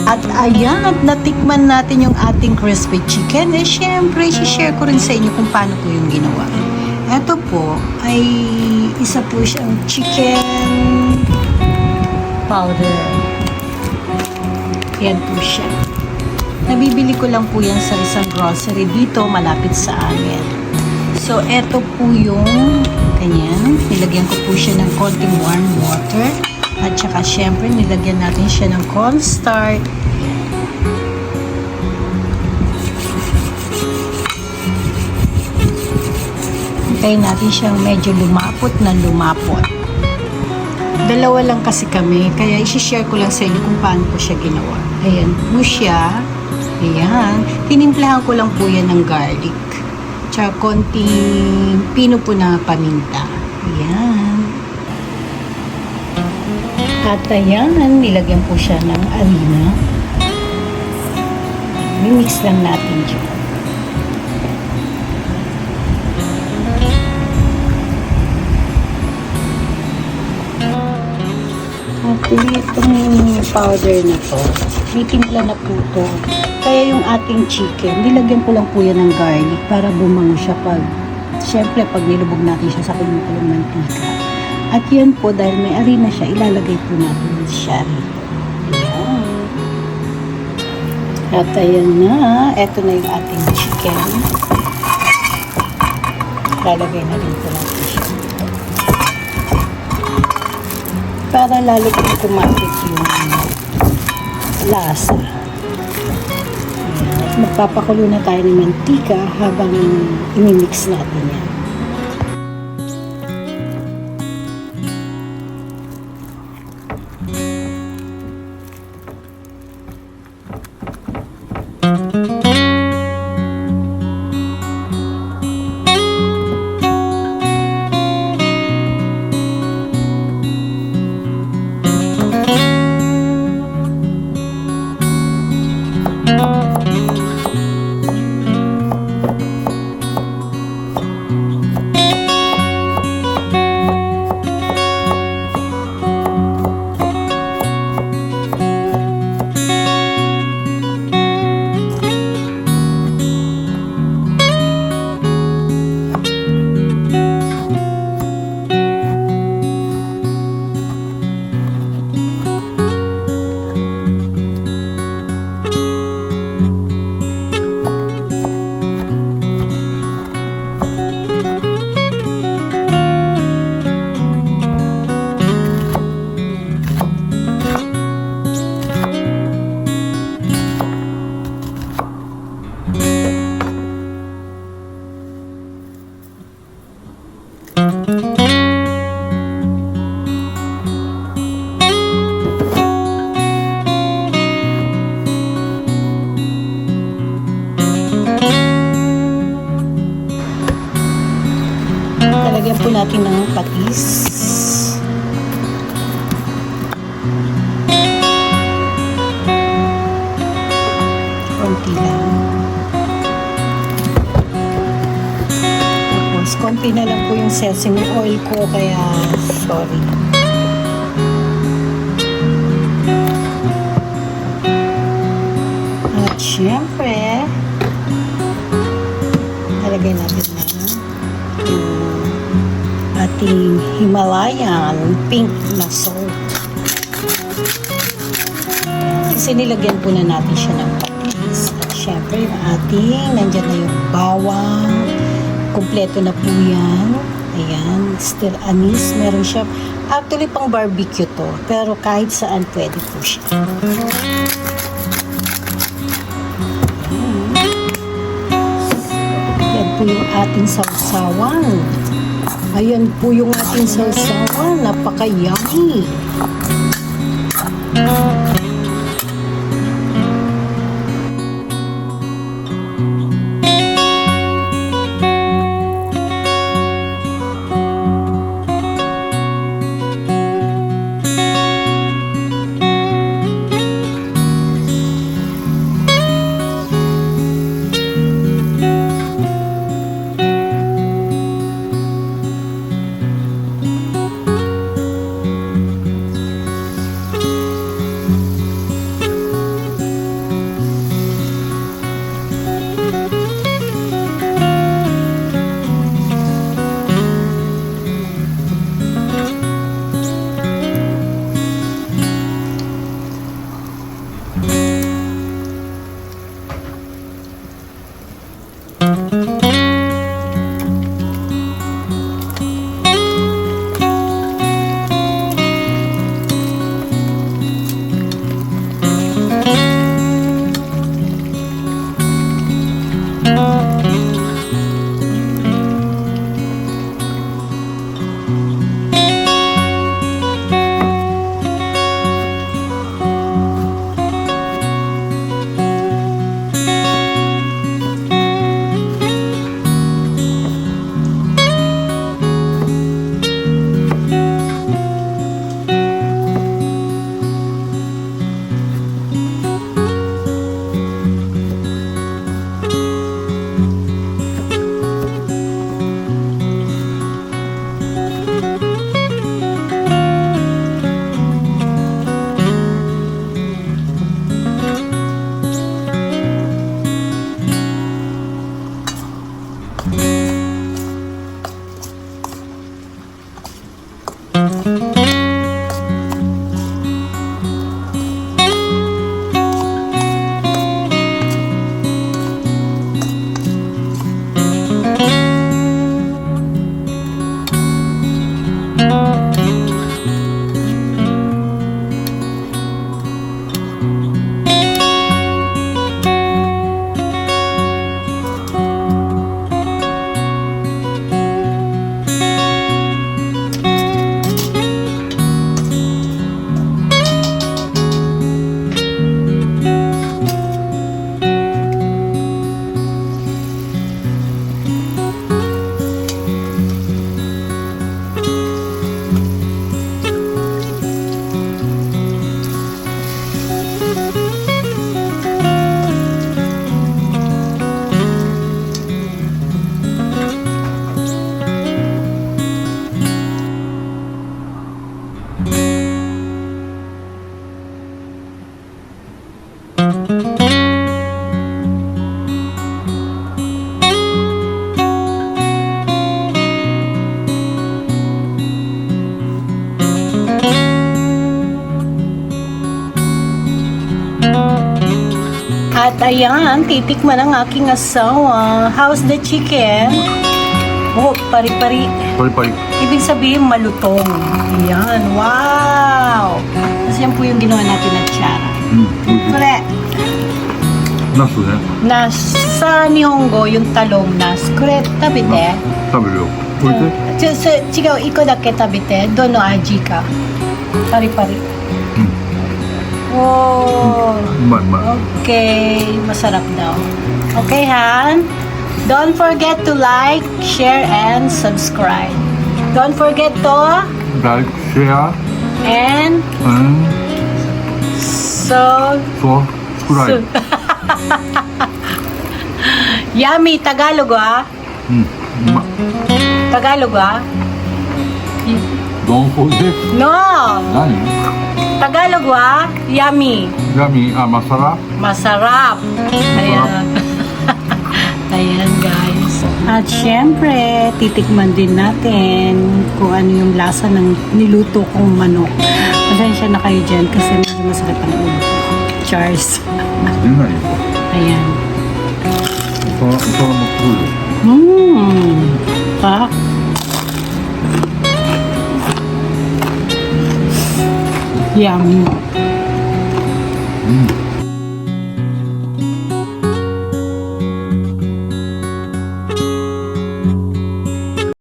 At ayan, at natikman natin yung ating crispy chicken. Eh, syempre, share ko rin sa inyo kung paano po yung ginawa. Ito po ay isa po siyang chicken powder. Yan po siya. Nabibili ko lang po yan sa isang grocery dito, malapit sa amin. So, eto po yung ganyan. Nilagyan ko po siya ng konting warm water. At saka, syempre, nilagyan natin siya ng cornstarch. Hintayin natin siyang medyo lumapot na lumapot. Dalawa lang kasi kami, kaya isi-share ko lang sa inyo kung paano ko siya ginawa. Ayan po siya. Ayan. Tinimplahan ko lang po yan ng garlic. Tsaka konting pino po na paminta. Ayan. At ayan, nilagyan po siya ng harina. Mimix lang natin siya. At itong powder na to, may timpla na po to. Kaya yung ating chicken, nilagyan ko lang po yan ng garlic para bumango siya syempre pag nilubog natin siya sa kulong mantika. At yan po, dahil may harina siya, ilalagay po natin siya rito. Ayan. At ayan na, eto na yung ating chicken. Lalagay na rin po natin siya. Para lalo po kumapit yung lasa. Ayan. At magpapakulo na tayo ng mantika habang imimix natin yan. Lagyan po natin ng patis. Konti lang. Tapos, konti na lang po yung sesame oil ko, kaya sorry. At syempre, talagay natin na ating Himalayan pink na salt. Kasi nilagyan po na natin siya ng patis. At syempre, yung ating, nandyan na yung bawang. Kompleto na po yan. Ayan, still anise. Meron siya, actually pang barbecue to. Pero kahit saan pwede po siya. Yan po yung ating sausawan. Ayan po yung ating sausawan. Napaka-yummy. At ayan, titikman ang aking asawa. How's the chicken? Oh, pari-pari. Pari-pari. Ibig sabihin malutong. Ayan, wow! Kasi yan po yung ginawa natin na chara. Correct. Nasu ne? Sa Nihongo, yung talong nas. Correct, tabite. 食べるよ。これで Chigaw, iko dake tabite. Dono aji ka. Pari-pari. Oh. うまいうまい。 Okay, masarap daw. Okay, Han? Don't forget to like, share, and subscribe. Don't forget to Like, share, and and subscribe. subscribe. Yummy, Tagalog は うまい。 Tagalog は Don't forget. No! 何 Tagalog は Yummy. Yummy, masarap. Masarap. Ayan. Ayan, guys. At syempre, titikman din natin kung ano yung lasa ng niluto kong manok. Pasensya na kayo dyan kasi medyo masakit ang ulo. Cheers. 出ないよ。 Ayan. お皿も来るよ。 Pa? Yummy.